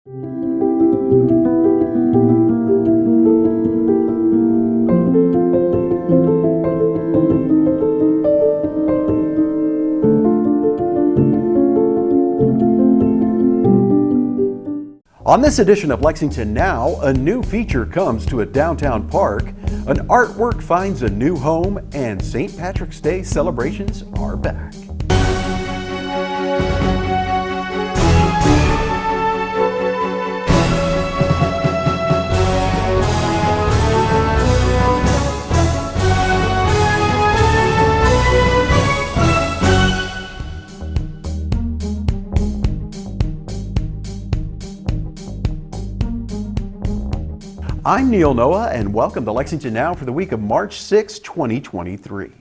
On this edition of Lexington Now, a new feature comes to a downtown park, an artwork finds a new home, and St. Patrick's Day celebrations are back. I'm Neil Noah, and welcome to Lexington Now for the week of March 6, 2023.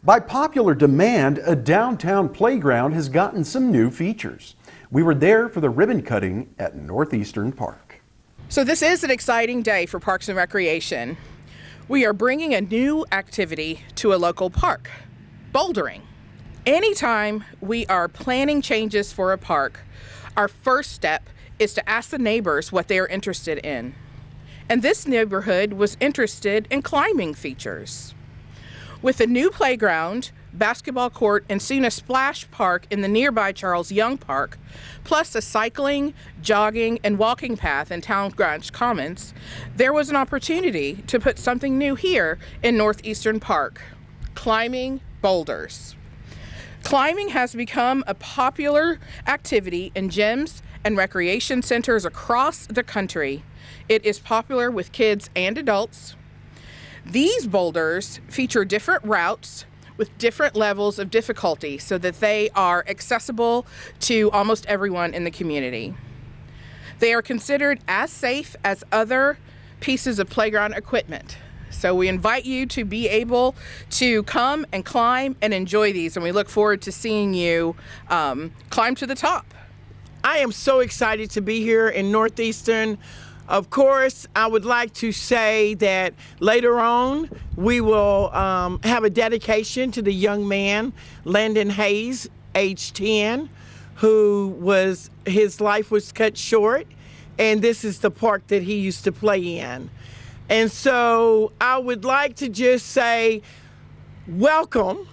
By popular demand, a downtown playground has gotten some new features. We were there for the ribbon cutting at Northeastern Park. So this is an exciting day for Parks and Recreation. We are bringing a new activity to a local park, bouldering. Anytime we are planning changes for a park, our first step is to ask the neighbors what they are interested in. And this neighborhood was interested in climbing features. With a new playground, basketball court, and soon a splash park in the nearby Charles Young Park, plus a cycling, jogging, and walking path in Town Branch Commons, there was an opportunity to put something new here in Northeastern Park: climbing boulders. Climbing has become a popular activity in gyms and recreation centers across the country. It is popular with kids and adults. These boulders feature different routes with different levels of difficulty so that they are accessible to almost everyone in the community. They are considered as safe as other pieces of playground equipment. So we invite you to be able to come and climb and enjoy these, and we look forward to seeing you climb to the top. I am so excited to be here in Northeastern. Of course, I would like to say that later on we will have a dedication to the young man, Landon Hayes, age 10, his life was cut short, and this is the park that he used to play in. And so I would like to just say welcome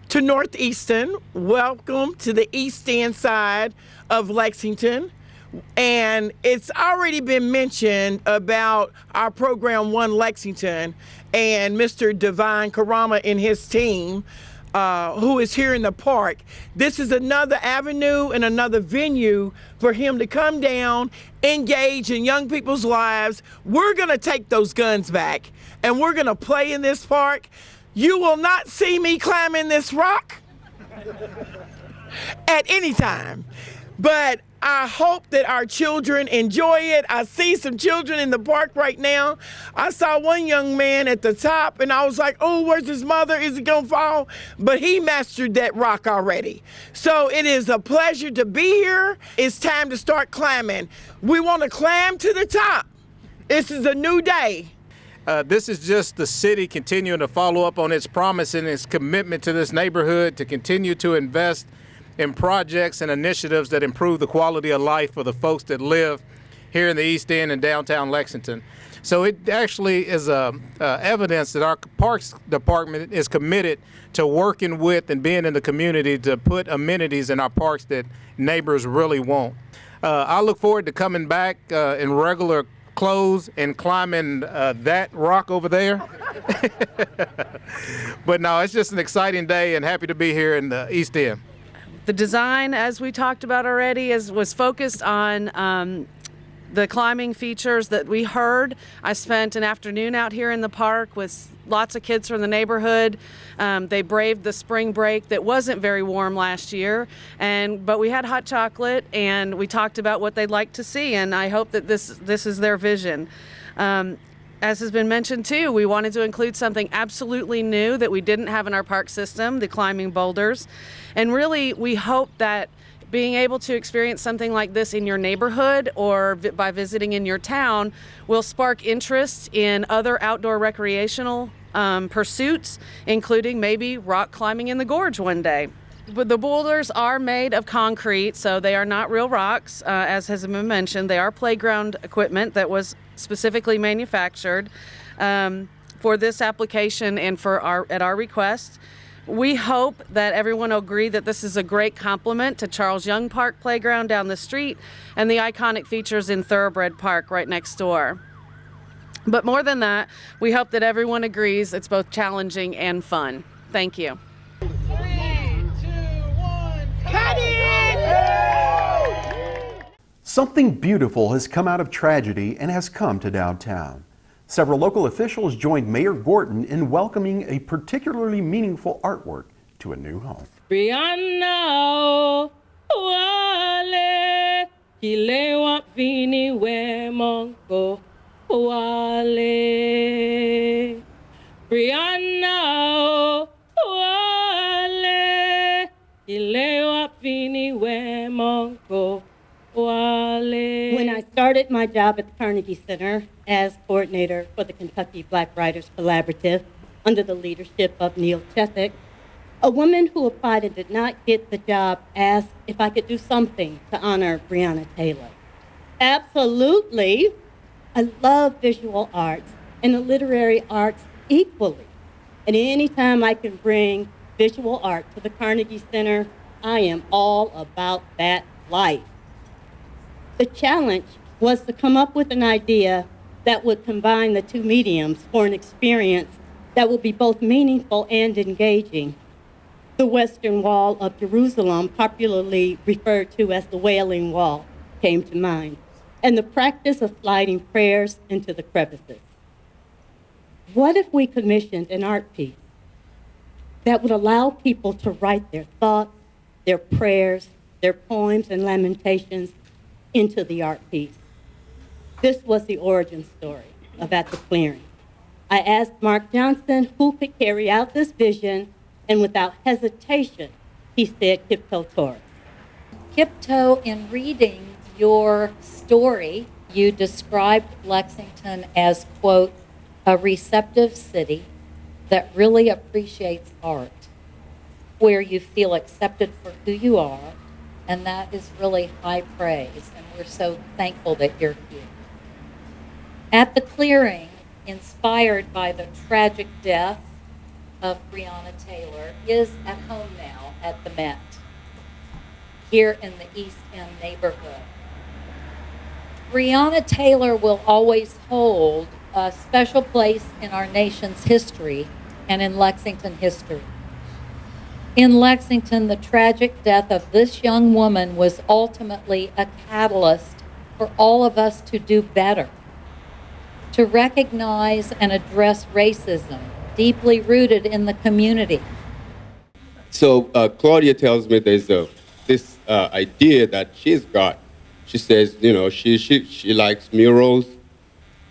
to Northeastern, welcome to the East End side of Lexington. And it's already been mentioned about our program One Lexington and Mr. Divine Karama and his team who is here in the park. This is another avenue and another venue for him to come down, engage in young people's lives. We're gonna take those guns back and we're gonna play in this park. You will not see me climbing this rock at any time, but I hope that our children enjoy it. I see some children in the park right now. I saw one young man at the top and I was like, oh, where's his mother? Is he gonna fall? But he mastered that rock already. So it is a pleasure to be here. It's time to start climbing. We wanna climb to the top. This is a new day. This is just the city continuing to follow up on its promise and its commitment to this neighborhood to continue to invest in projects and initiatives that improve the quality of life for the folks that live here in the East End and downtown Lexington. So it actually is evidence that our Parks Department is committed to working with and being in the community to put amenities in our parks that neighbors really want. I look forward to coming back in regular clothes and climbing that rock over there. But no, it's just an exciting day and happy to be here in the East End. The design, as we talked about already, was focused on the climbing features that we heard. I spent an afternoon out here in the park with lots of kids from the neighborhood. They braved the spring break that wasn't very warm last year, but we had hot chocolate and we talked about what they'd like to see, and I hope that this is their vision. As has been mentioned too, we wanted to include something absolutely new that we didn't have in our park system, the climbing boulders. And really, we hope that being able to experience something like this in your neighborhood or by visiting in your town will spark interest in other outdoor recreational pursuits, including maybe rock climbing in the gorge one day. the boulders are made of concrete, so they are not real rocks, as has been mentioned. They are playground equipment that was specifically manufactured for this application and at our request. We hope that everyone will agree that this is a great complement to Charles Young Park Playground down the street and the iconic features in Thoroughbred Park right next door. But more than that, we hope that everyone agrees it's both challenging and fun. Thank you. 3, 2, 1, cut it! Something beautiful has come out of tragedy and has come to downtown. Several local officials joined Mayor Gorton in welcoming a particularly meaningful artwork to a new home. Brianna, wale, kilewa vini we mongo, wale. Brianna, wale, kilewa vini we mongo, wale. When I started my job at the Carnegie Center as coordinator for the Kentucky Black Writers Collaborative under the leadership of Neil Chethek, a woman who applied and did not get the job asked if I could do something to honor Breonna Taylor. Absolutely. I love visual arts and the literary arts equally. And anytime I can bring visual art to the Carnegie Center, I am all about that life. The challenge was to come up with an idea that would combine the two mediums for an experience that would be both meaningful and engaging. The Western Wall of Jerusalem, popularly referred to as the Wailing Wall, came to mind, and the practice of sliding prayers into the crevices. What if we commissioned an art piece that would allow people to write their thoughts, their prayers, their poems and lamentations into the art piece? This was the origin story of At the Clearing. I asked Mark Johnson who could carry out this vision, and without hesitation, he said Kipto Torres. Kipto, in reading your story, you described Lexington as, quote, a receptive city that really appreciates art, where you feel accepted for who you are, and that is really high praise, and we're so thankful that you're here. At the Clearing, inspired by the tragic death of Breonna Taylor, is at home now at the Met, here in the East End neighborhood. Breonna Taylor will always hold a special place in our nation's history and in Lexington history. In Lexington, the tragic death of this young woman was ultimately a catalyst for all of us to do better, to recognize and address racism deeply rooted in the community. So Claudia tells me there's this idea that she's got. She says, you know, she likes murals,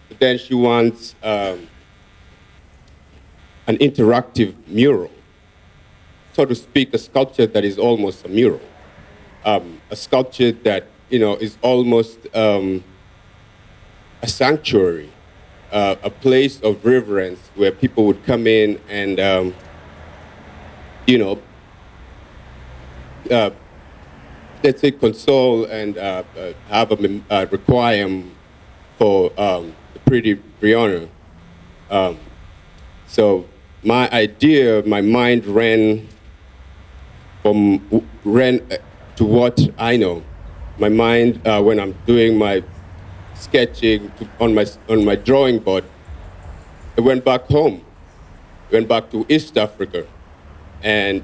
but then she wants an interactive mural, so to speak, a sculpture that is almost a mural, a sculpture that, you know, is almost a sanctuary, a place of reverence where people would come in and, you know, let's say console and have a requiem for the pretty Breonna. So my idea, my mind ran to what I know. My mind, when I'm doing my sketching on my drawing board, I went back home, went back to East Africa, and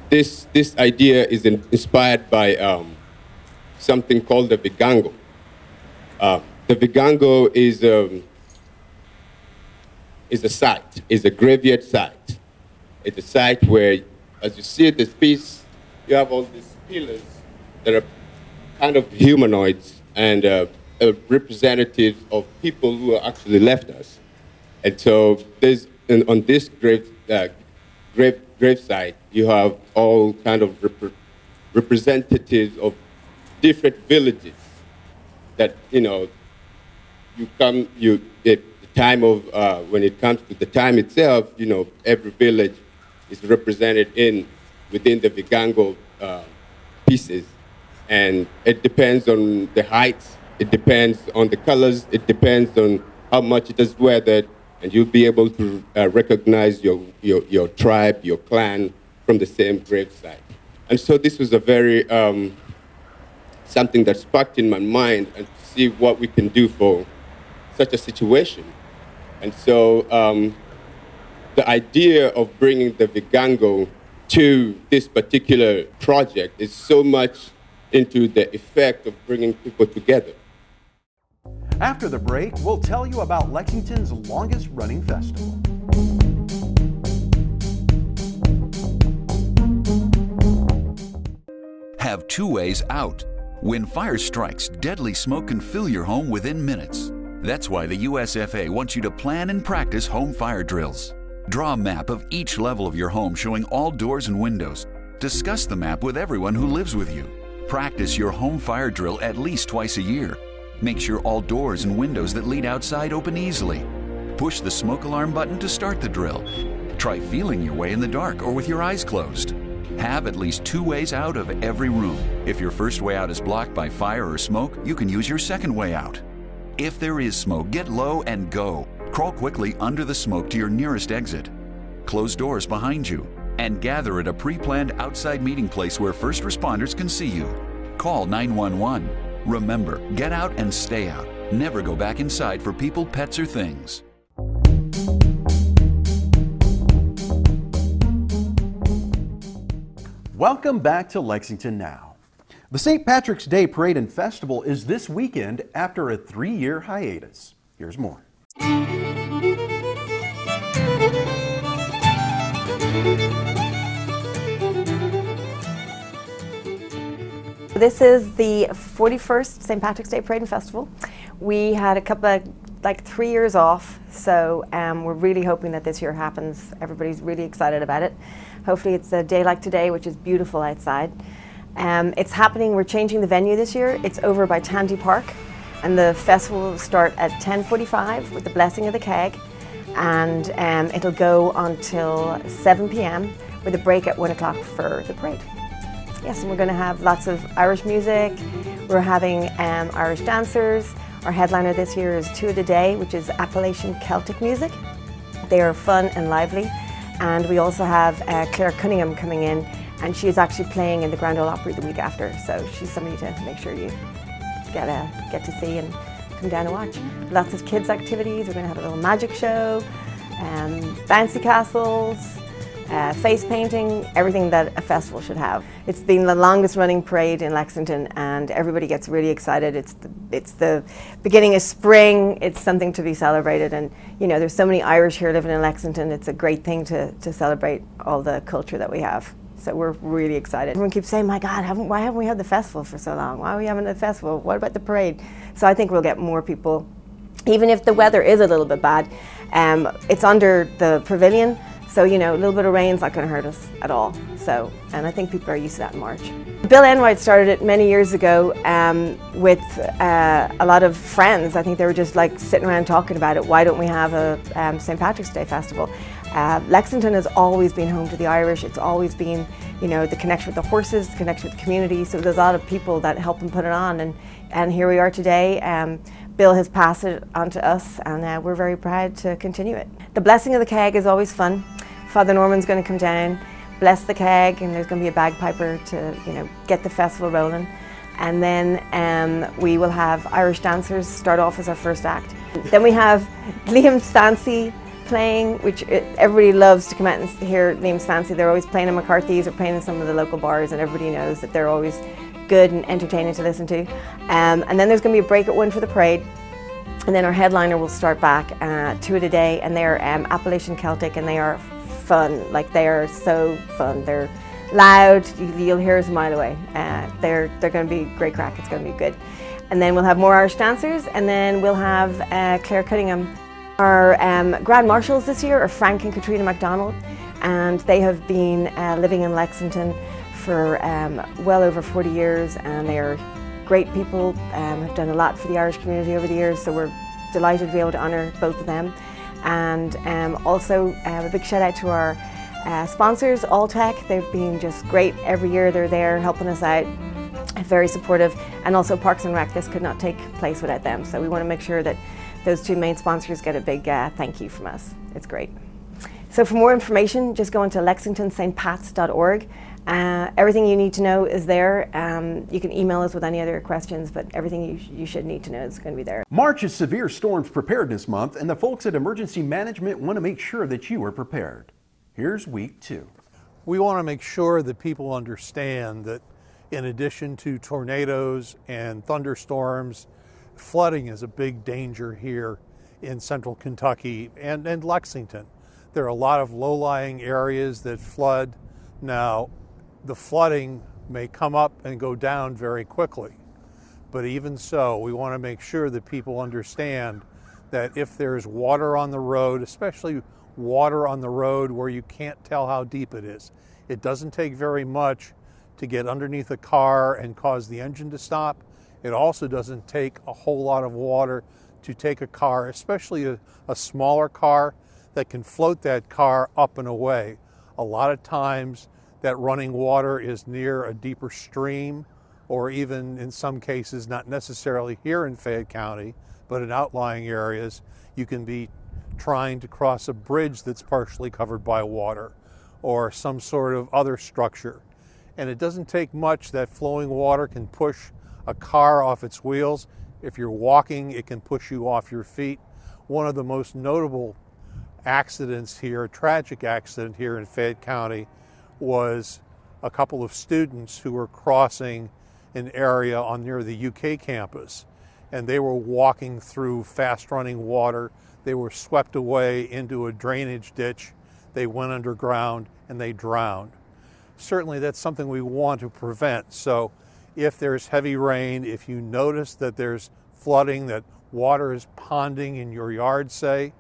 this idea is inspired by something called the Vigango. The Vigango is a site, is a graveyard site. It's a site where, as you see this piece, you have all these pillars that are kind of humanoids and representatives of people who actually left us. And so there's, on this gravesite, you have all kind of representatives of different villages that, you know, at the time of, when it comes to the time itself, you know, every village is represented in within the Vigango pieces. And it depends on the heights, it depends on the colors, it depends on how much it is weathered, and you'll be able to recognize your tribe, your clan from the same gravesite. And so this was a very, something that sparked in my mind, and to see what we can do for such a situation. And so the idea of bringing the Vigango to this particular project is so much into the effect of bringing people together. After the break, we'll tell you about Lexington's longest running festival. Have two ways out. When fire strikes, deadly smoke can fill your home within minutes. That's why the USFA wants you to plan and practice home fire drills. Draw a map of each level of your home showing all doors and windows. Discuss the map with everyone who lives with you. Practice your home fire drill at least twice a year. Make sure all doors and windows that lead outside open easily. Push the smoke alarm button to start the drill. Try feeling your way in the dark or with your eyes closed. Have at least two ways out of every room. If your first way out is blocked by fire or smoke, you can use your second way out. If there is smoke, get low and go. Crawl quickly under the smoke to your nearest exit. Close doors behind you and gather at a pre-planned outside meeting place where first responders can see you. Call 911. Remember, get out and stay out. Never go back inside for people, pets, or things. Welcome back to Lexington Now. The St. Patrick's Day Parade and Festival is this weekend after a 3-year hiatus. Here's more. This is the 41st St. Patrick's Day Parade and Festival. We had a couple of, 3 years off, so we're really hoping that this year happens. Everybody's really excited about it. Hopefully it's a day like today, which is beautiful outside. It's happening, we're changing the venue this year. It's over by Tandy Park, and the festival will start at 10:45 with the blessing of the keg, and it'll go until 7 p.m. with a break at 1 o'clock for the parade. Yes, and we're going to have lots of Irish music. We're having Irish dancers. Our headliner this year is Two of the Day, which is Appalachian Celtic music. They are fun and lively. And we also have Claire Cunningham coming in, and she is actually playing in the Grand Ole Opry the week after. So she's somebody to make sure you get to see and come down and watch. Lots of kids' activities. We're going to have a little magic show, bouncy castles, face painting, everything that a festival should have. It's been the longest running parade in Lexington, and everybody gets really excited. It's the beginning of spring. It's something to be celebrated, and you know, there's so many Irish here living in Lexington. It's a great thing to celebrate all the culture that we have. So we're really excited. Everyone keeps saying, my God, why haven't we had the festival for so long? Why are we having the festival? What about the parade? So I think we'll get more people, even if the weather is a little bit bad. It's under the pavilion, so you know, a little bit of rain's not going to hurt us at all. So, and I think people are used to that in March. Bill Enright started it many years ago with a lot of friends. I think they were just like sitting around talking about it. Why don't we have a St. Patrick's Day festival? Lexington has always been home to the Irish. It's always been, you know, the connection with the horses, the connection with the community. So there's a lot of people that help them put it on, and here we are today. Bill has passed it on to us, and we're very proud to continue it. The blessing of the keg is always fun. Father Norman's going to come down, bless the keg, and there's going to be a bagpiper to, you know, get the festival rolling. And then we will have Irish dancers start off as our first act. Then we have Liam's Fancy playing, which everybody loves to come out and hear Liam's Fancy. They're always playing in McCarthy's or playing in some of the local bars, and everybody knows that they're always good and entertaining to listen to. And then there's going to be a break at 1 for the parade. And then our headliner will start back Two of the Day, and they're Appalachian Celtic, and they are fun. Like, they are so fun. They're loud. You'll hear us a mile away. They're going to be great crack. It's going to be good. And then we'll have more Irish dancers, and then we'll have Claire Cunningham. Our Grand Marshals this year are Frank and Katrina MacDonald, and they have been living in Lexington for well over 40 years, and they are great people, have done a lot for the Irish community over the years, so we're delighted to be able to honour both of them. And also a big shout out to our Sponsors, Alltech, they've been just great every year. They're there helping us out, very supportive. And also Parks and Rec, this could not take place without them. So we want to make sure that those two main sponsors get a big thank you from us. It's great. So for more information, just go into lexingtonstpats.org. Everything you need to know is there. You can email us with any other questions, but everything you should need to know is going to be there. March is Severe Storms Preparedness Month, and the folks at Emergency Management want to make sure that you are prepared. Here's week 2. We want to make sure that people understand that in addition to tornadoes and thunderstorms, flooding is a big danger here in central Kentucky and Lexington. There are a lot of low-lying areas that flood. Now, the flooding may come up and go down very quickly, but even so, we want to make sure that people understand that if there's water on the road, especially water on the road where you can't tell how deep it is, it doesn't take very much to get underneath a car and cause the engine to stop. It also doesn't take a whole lot of water to take a car, especially a smaller car, that can float that car up and away. A lot of times that running water is near a deeper stream, or even in some cases, not necessarily here in Fayette County, but in outlying areas, you can be trying to cross a bridge that's partially covered by water or some sort of other structure. And it doesn't take much. That flowing water can push a car off its wheels. If you're walking, it can push you off your feet. One of the most notable accidents here, a tragic accident here in Fayette County, was a couple of students who were crossing an area on near the UK campus, and they were walking through fast-running water. They were swept away into a drainage ditch. They went underground and they drowned. Certainly that's something we want to prevent. So if there's heavy rain, if you notice that there's flooding, that water is ponding in your yard, say,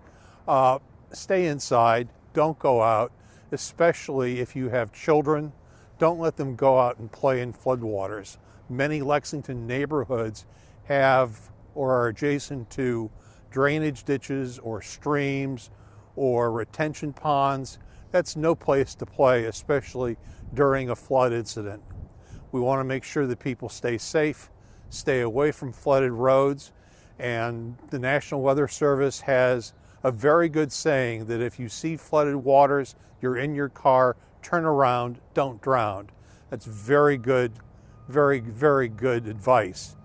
stay inside, don't go out, especially if you have children. Don't let them go out and play in floodwaters. Many Lexington neighborhoods have or are adjacent to drainage ditches or streams or retention ponds. That's no place to play, especially during a flood incident. We want to make sure that people stay safe, stay away from flooded roads, and the National Weather Service has a very good saying that if you see flooded waters, you're in your car, turn around, don't drown. That's very good, very, very good advice.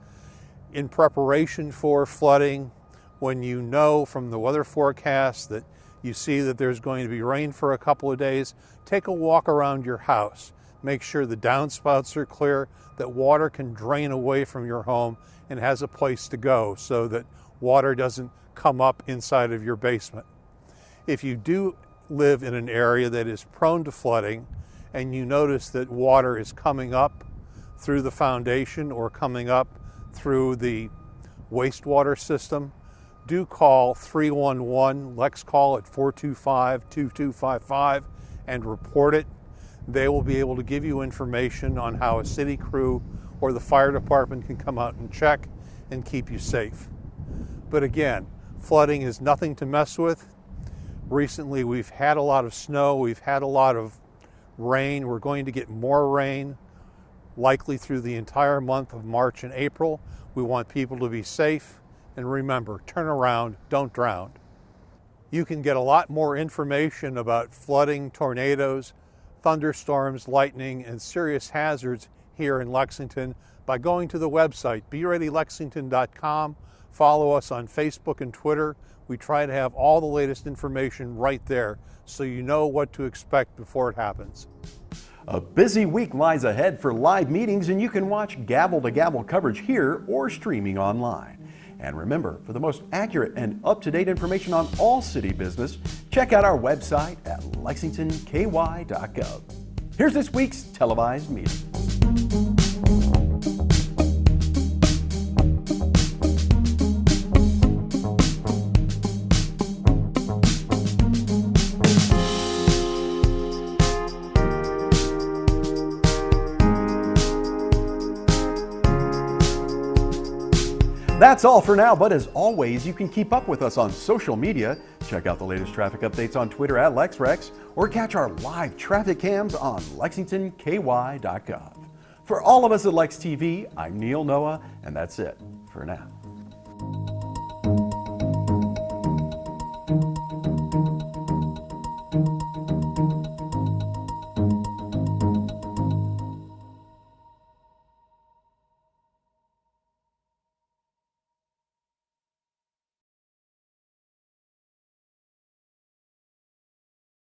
In preparation for flooding, when you know from the weather forecast that you see that there's going to be rain for a couple of days, take a walk around your house. Make sure the downspouts are clear, that water can drain away from your home and has a place to go so that water doesn't come up inside of your basement. If you do live in an area that is prone to flooding and you notice that water is coming up through the foundation or coming up through the wastewater system, do call 311, Lex call at 425-2255 and report it. They will be able to give you information on how a city crew or the fire department can come out and check and keep you safe. But again, flooding is nothing to mess with. Recently we've had a lot of snow, we've had a lot of rain. We're going to get more rain likely through the entire month of March and April. We want people to be safe. And remember, turn around, don't drown. You can get a lot more information about flooding, tornadoes, thunderstorms, lightning, and serious hazards here in Lexington by going to the website, bereadylexington.com. Follow us on Facebook and Twitter. We try to have all the latest information right there so you know what to expect before it happens. A busy week lies ahead for live meetings, and you can watch gavel-to-gavel coverage here or streaming online. And remember, for the most accurate and up-to-date information on all city business, check out our website at lexingtonky.gov. Here's this week's televised meeting. That's all for now, but as always, you can keep up with us on social media. Check out the latest traffic updates on Twitter at LexRex or catch our live traffic cams on LexingtonKY.gov. For all of us at Lex TV, I'm Neil Noah, and that's it for now.